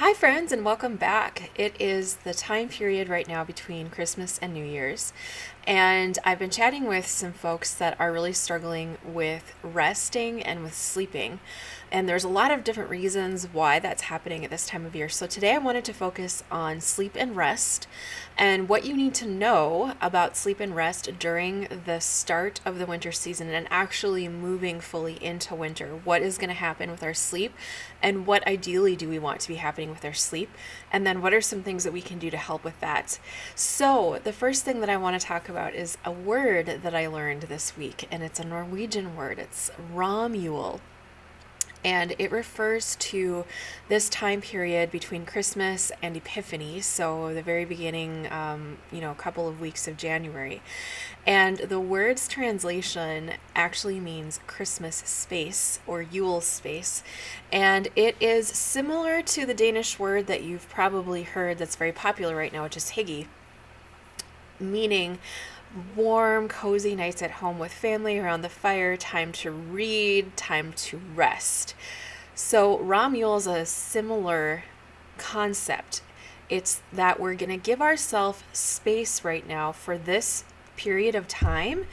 Hi, friends, and welcome back. It is the time period right now between Christmas and New Year's, and I've been chatting with some folks that are really struggling with resting and with sleeping. And there's a lot of different reasons why that's happening at this time of year. So today I wanted to focus on sleep and rest and what you need to know about sleep and rest during the start of the winter season and actually moving fully into winter. What is going to happen with our sleep, and what ideally do we want to be happening with our sleep? And then what are some things that we can do to help with that? So, the first thing that I want to talk about is a word that I learned this week, and it's a Norwegian word. It's Romule, and it refers to this time period between Christmas and Epiphany, so the very beginning, a couple of weeks of January. And the word's translation actually means Christmas space or Yule space, and it is similar to the Danish word that you've probably heard that's very popular right now, which is hygge, meaning warm, cozy nights at home with family around the fire, time to read, time to rest. So, Romule is a similar concept. It's that we're going to give ourselves space right now for this period of time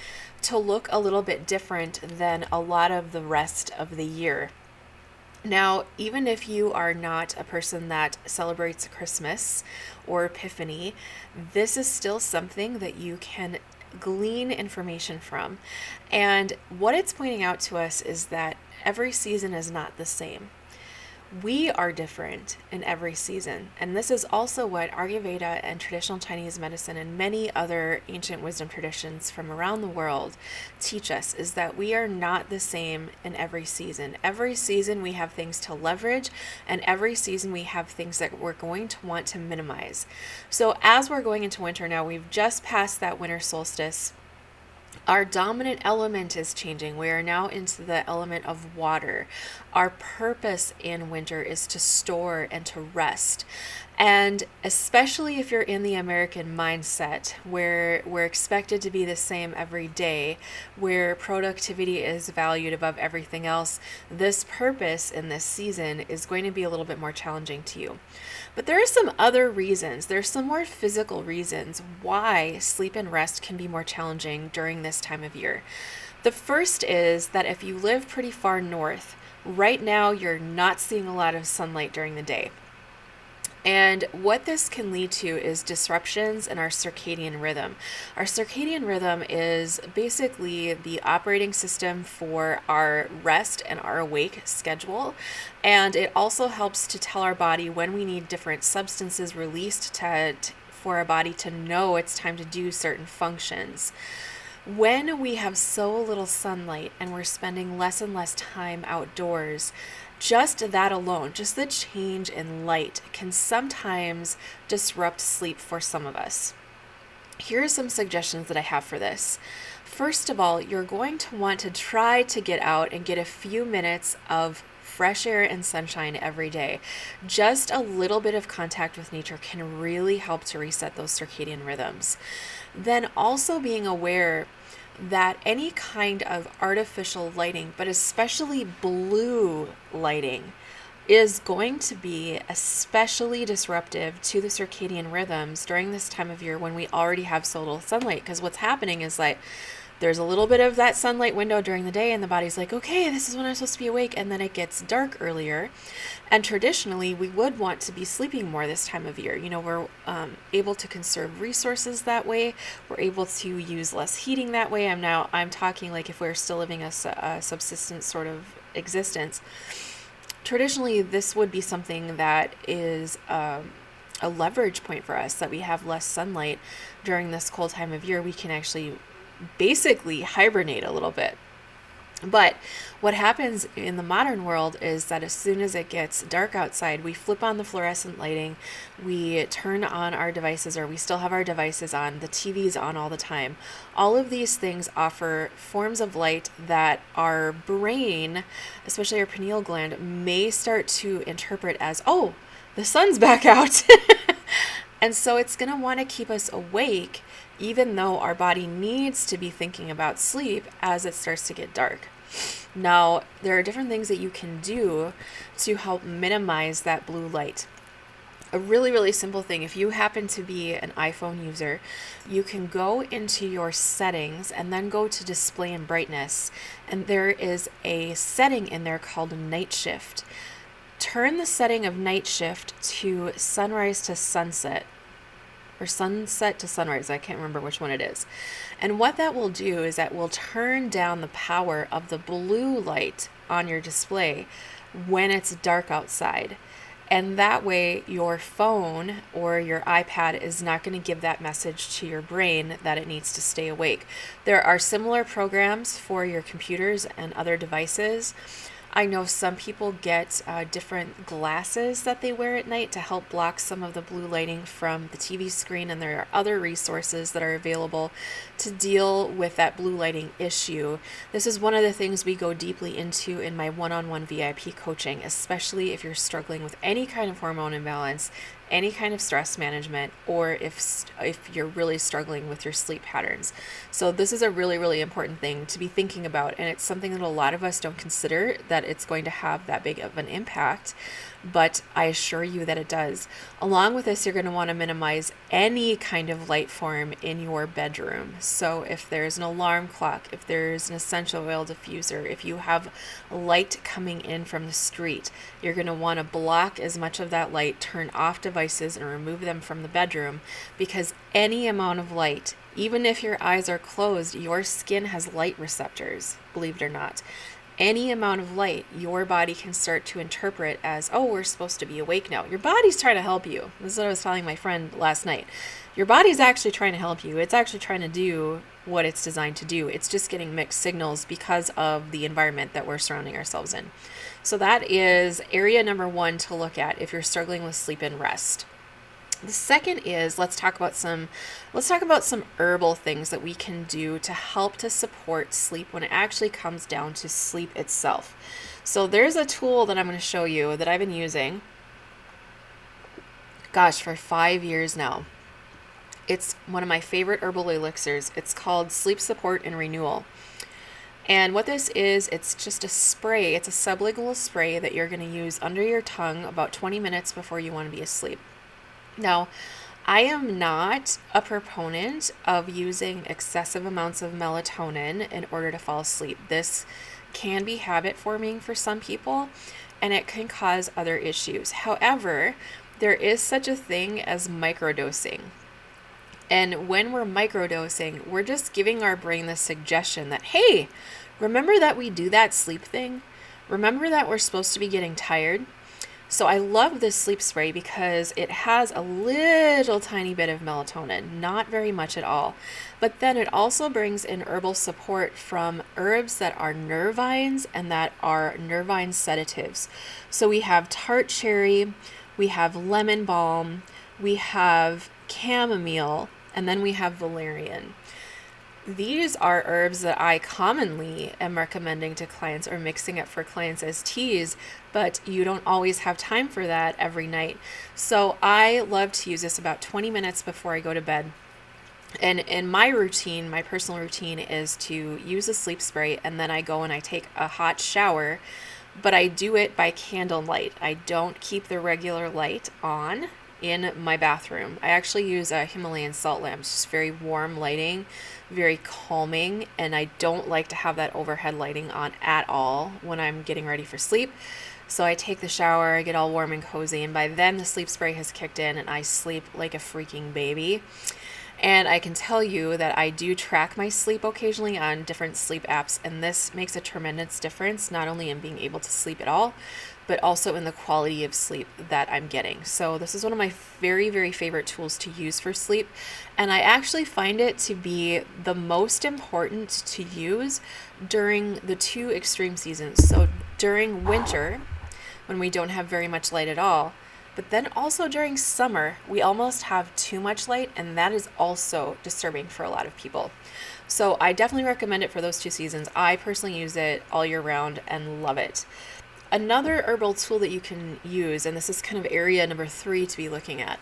to look a little bit different than a lot of the rest of the year. Now, even if you are not a person that celebrates Christmas or Epiphany, this is still something that you can glean information from. And what it's pointing out to us is that every season is not the same. We are different in every season. And this is also what Ayurveda and traditional Chinese medicine and many other ancient wisdom traditions from around the world teach us, is that we are not the same in every season. Every season we have things to leverage, and every season we have things that we're going to want to minimize. So as we're going into winter now, we've just passed that winter solstice. Our dominant element is changing. We are now into the element of water. Our purpose in winter is to store and to rest. And especially if you're in the American mindset, where we're expected to be the same every day, where productivity is valued above everything else, this purpose in this season is going to be a little bit more challenging to you. But there are some other reasons. There's some more physical reasons why sleep and rest can be more challenging during this time of year. The first is that if you live pretty far north, right now you're not seeing a lot of sunlight during the day. And what this can lead to is disruptions in our circadian rhythm. Our circadian rhythm is basically the operating system for our rest and our awake schedule. And it also helps to tell our body when we need different substances released for our body to know it's time to do certain functions. When we have so little sunlight and we're spending less and less time outdoors, just that alone, just the change in light, can sometimes disrupt sleep for some of us. Here are some suggestions that I have for this. First of all, you're going to want to try to get out and get a few minutes of fresh air and sunshine every day. Just a little bit of contact with nature can really help to reset those circadian rhythms. Then also being aware that any kind of artificial lighting, but especially blue lighting, is going to be especially disruptive to the circadian rhythms during this time of year when we already have so little sunlight. Because what's happening is like there's a little bit of that sunlight window during the day, and the body's like, okay, this is when I'm supposed to be awake, and then it gets dark earlier. And traditionally, we would want to be sleeping more this time of year. We're able to conserve resources that way. We're able to use less heating that way. I'm talking like if we're still living a subsistence sort of existence. Traditionally, this would be something that is a leverage point for us, that we have less sunlight during this cold time of year. We can actually basically hibernate a little bit. But what happens in the modern world is that as soon as it gets dark outside, we flip on the fluorescent lighting, we turn on our devices, or we still have our devices on, the TV's on all the time. All of these things offer forms of light that our brain, especially our pineal gland, may start to interpret as, oh, the sun's back out. And so it's going to want to keep us awake, even though our body needs to be thinking about sleep as it starts to get dark. Now, there are different things that you can do to help minimize that blue light. A really, really simple thing. If you happen to be an iPhone user, you can go into your settings and then go to display and brightness. And there is a setting in there called night shift. Turn the setting of night shift to sunrise to sunset, or sunset to sunrise. I can't remember which one it is. And what that will do is that will turn down the power of the blue light on your display when it's dark outside. And that way your phone or your iPad is not going to give that message to your brain that it needs to stay awake. There are similar programs for your computers and other devices. I know some people get different glasses that they wear at night to help block some of the blue lighting from the TV screen, and there are other resources that are available to deal with that blue lighting issue. This is one of the things we go deeply into in my one-on-one VIP coaching, especially if you're struggling with any kind of hormone imbalance, any kind of stress management, or if you're really struggling with your sleep patterns. So this is a really, really important thing to be thinking about, and it's something that a lot of us don't consider that it's going to have that big of an impact, but I assure you that it does. Along with this, you're going to want to minimize any kind of light form in your bedroom. So if there's an alarm clock, if there's an essential oil diffuser, if you have light coming in from the street, you're going to want to block as much of that light, turn off devices, and remove them from the bedroom, because any amount of light, even if your eyes are closed, your skin has light receptors, believe it or not. Any amount of light, your body can start to interpret as, oh, we're supposed to be awake now. Your body's trying to help you. This is what I was telling my friend last night. Your body's actually trying to help you. It's actually trying to do what it's designed to do. It's just getting mixed signals because of the environment that we're surrounding ourselves in. So that is area number one to look at if you're struggling with sleep and rest. The second is let's talk about some herbal things that we can do to help to support sleep when it actually comes down to sleep itself. So there's a tool that I'm going to show you that I've been using, for 5 years now. It's one of my favorite herbal elixirs. It's called Sleep Support and Renewal. And what this is, it's just a spray. It's a sublingual spray that you're going to use under your tongue about 20 minutes before you want to be asleep. Now, I am not a proponent of using excessive amounts of melatonin in order to fall asleep. This can be habit forming for some people, and it can cause other issues. However, there is such a thing as microdosing. And when we're microdosing, we're just giving our brain the suggestion that, hey, remember that we do that sleep thing? Remember that we're supposed to be getting tired? So I love this sleep spray because it has a little tiny bit of melatonin, not very much at all. But then it also brings in herbal support from herbs that are nervines and that are nervine sedatives. So we have tart cherry, we have lemon balm, we have chamomile, and then we have valerian. These are herbs that I commonly am recommending to clients or mixing up for clients as teas, but you don't always have time for that every night. So I love to use this about 20 minutes before I go to bed. And in my routine, my personal routine is to use a sleep spray, and then I go and I take a hot shower, but I do it by candlelight. I don't keep the regular light on in my bathroom. I actually use a Himalayan salt lamp. It's just very warm lighting, very calming, and I don't like to have that overhead lighting on at all when I'm getting ready for sleep. So I take the shower, I get all warm and cozy, and by then the sleep spray has kicked in and I sleep like a freaking baby. And I can tell you that I do track my sleep occasionally on different sleep apps, and this makes a tremendous difference, not only in being able to sleep at all, but also in the quality of sleep that I'm getting. So this is one of my very, very favorite tools to use for sleep. And I actually find it to be the most important to use during the two extreme seasons. So during winter, when we don't have very much light at all, but then also during summer, we almost have too much light, and that is also disturbing for a lot of people. So I definitely recommend it for those two seasons. I personally use it all year round and love it. Another herbal tool that you can use, and this is kind of area number 3 to be looking at,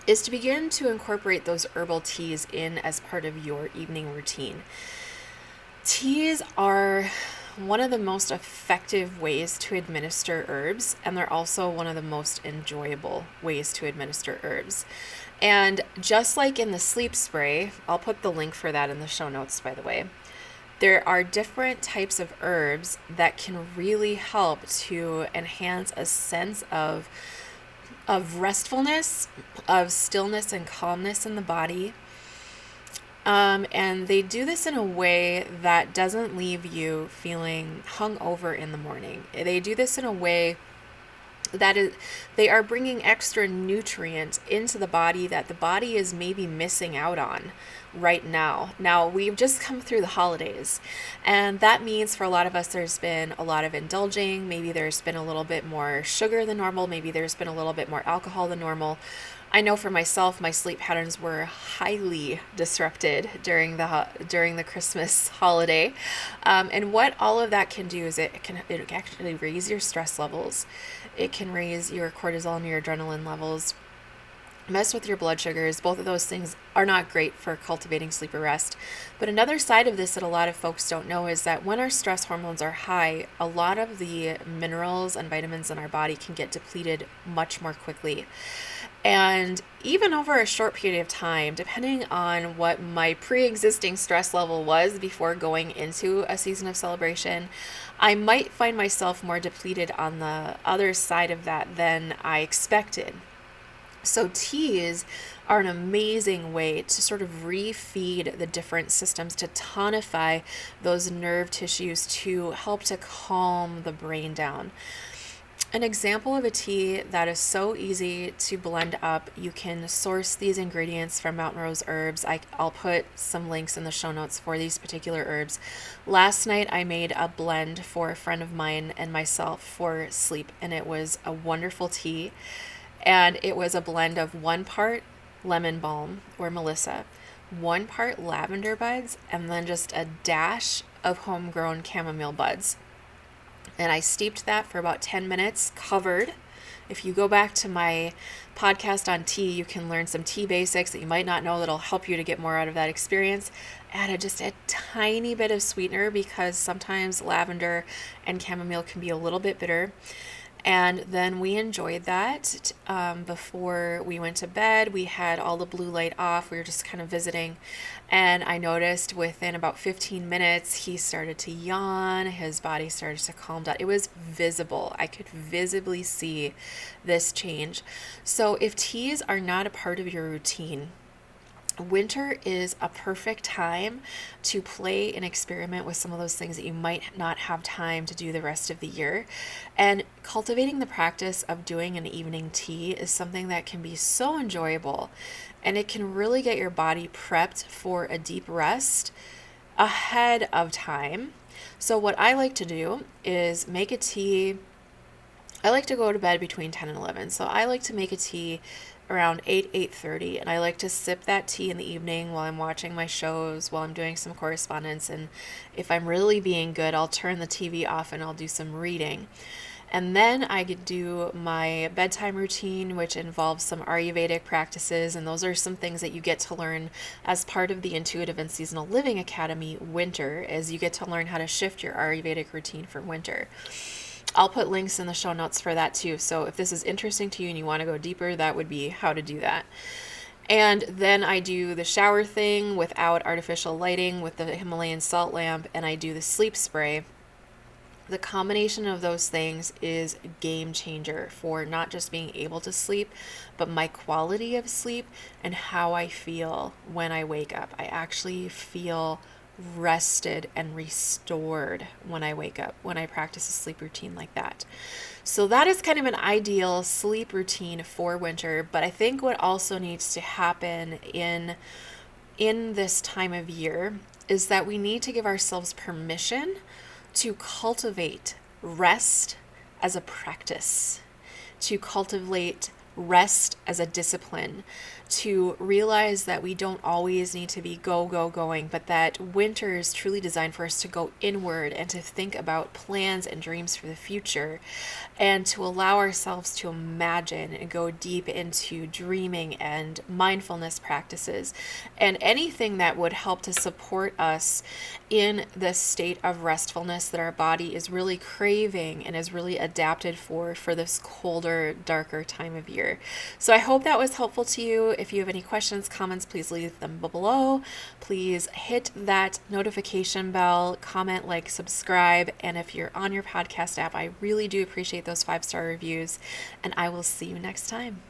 is to begin to incorporate those herbal teas in as part of your evening routine. Teas are one of the most effective ways to administer herbs, and they're also one of the most enjoyable ways to administer herbs. And just like in the sleep spray, I'll put the link for that in the show notes, by the way. There are different types of herbs that can really help to enhance a sense of restfulness, of stillness and calmness in the body. And they do this in a way that doesn't leave you feeling hungover in the morning. They do this in a way that they are bringing extra nutrients into the body that the body is maybe missing out on right now. Now, we've just come through the holidays, and that means for a lot of us, there's been a lot of indulging. Maybe there's been a little bit more sugar than normal. Maybe there's been a little bit more alcohol than normal. I know for myself, my sleep patterns were highly disrupted during the Christmas holiday, and what all of that can do is it can actually raise your stress levels. It can raise your cortisol and your adrenaline levels, mess with your blood sugars. Both of those things are not great for cultivating sleep or rest. But another side of this that a lot of folks don't know is that when our stress hormones are high, a lot of the minerals and vitamins in our body can get depleted much more quickly. And even over a short period of time, depending on what my pre-existing stress level was before going into a season of celebration, I might find myself more depleted on the other side of that than I expected. So teas are an amazing way to sort of refeed the different systems, to tonify those nerve tissues, to help to calm the brain down. An example of a tea that is so easy to blend up, you can source these ingredients from Mountain Rose Herbs. I'll put some links in the show notes for these particular herbs. Last night I made a blend for a friend of mine and myself for sleep, and it was a wonderful tea. And it was a blend of 1 part lemon balm or Melissa, 1 part lavender buds, and then just a dash of homegrown chamomile buds. And I steeped that for about 10 minutes, covered. If you go back to my podcast on tea, you can learn some tea basics that you might not know that'll help you to get more out of that experience. Added just a tiny bit of sweetener because sometimes lavender and chamomile can be a little bit bitter. And then we enjoyed that before we went to bed. We had all the blue light off. We were just kind of visiting. And I noticed within about 15 minutes, he started to yawn. His body started to calm down. It was visible. I could visibly see this change. So if teas are not a part of your routine, winter is a perfect time to play and experiment with some of those things that you might not have time to do the rest of the year. And cultivating the practice of doing an evening tea is something that can be so enjoyable, and it can really get your body prepped for a deep rest ahead of time. So what I like to do is make a tea. I like to go to bed between 10 and 11. So I like to make a tea around 8:30, and I like to sip that tea in the evening while I'm watching my shows, while I'm doing some correspondence. And if I'm really being good, I'll turn the TV off and I'll do some reading. And then I could do my bedtime routine, which involves some Ayurvedic practices, and those are some things that you get to learn as part of the Intuitive and Seasonal Living Academy Winter, as you get to learn how to shift your Ayurvedic routine for winter. I'll put links in the show notes for that too. So if this is interesting to you and you want to go deeper, that would be how to do that. And then I do the shower thing without artificial lighting with the Himalayan salt lamp, and I do the sleep spray. The combination of those things is a game changer for not just being able to sleep, but my quality of sleep and how I feel when I wake up. I actually feel rested and restored when I wake up, when I practice a sleep routine like that. So that is kind of an ideal sleep routine for winter. But I think what also needs to happen in this time of year is that we need to give ourselves permission to cultivate rest as a practice, to cultivate rest as a discipline, to realize that we don't always need to be going, but that winter is truly designed for us to go inward and to think about plans and dreams for the future, and to allow ourselves to imagine and go deep into dreaming and mindfulness practices and anything that would help to support us in this state of restfulness that our body is really craving and is really adapted for this colder, darker time of year. So I hope that was helpful to you. If you have any questions, comments, please leave them below. Please hit that notification bell, comment, like, subscribe, and if you're on your podcast app, I really do appreciate those 5-star reviews, and I will see you next time.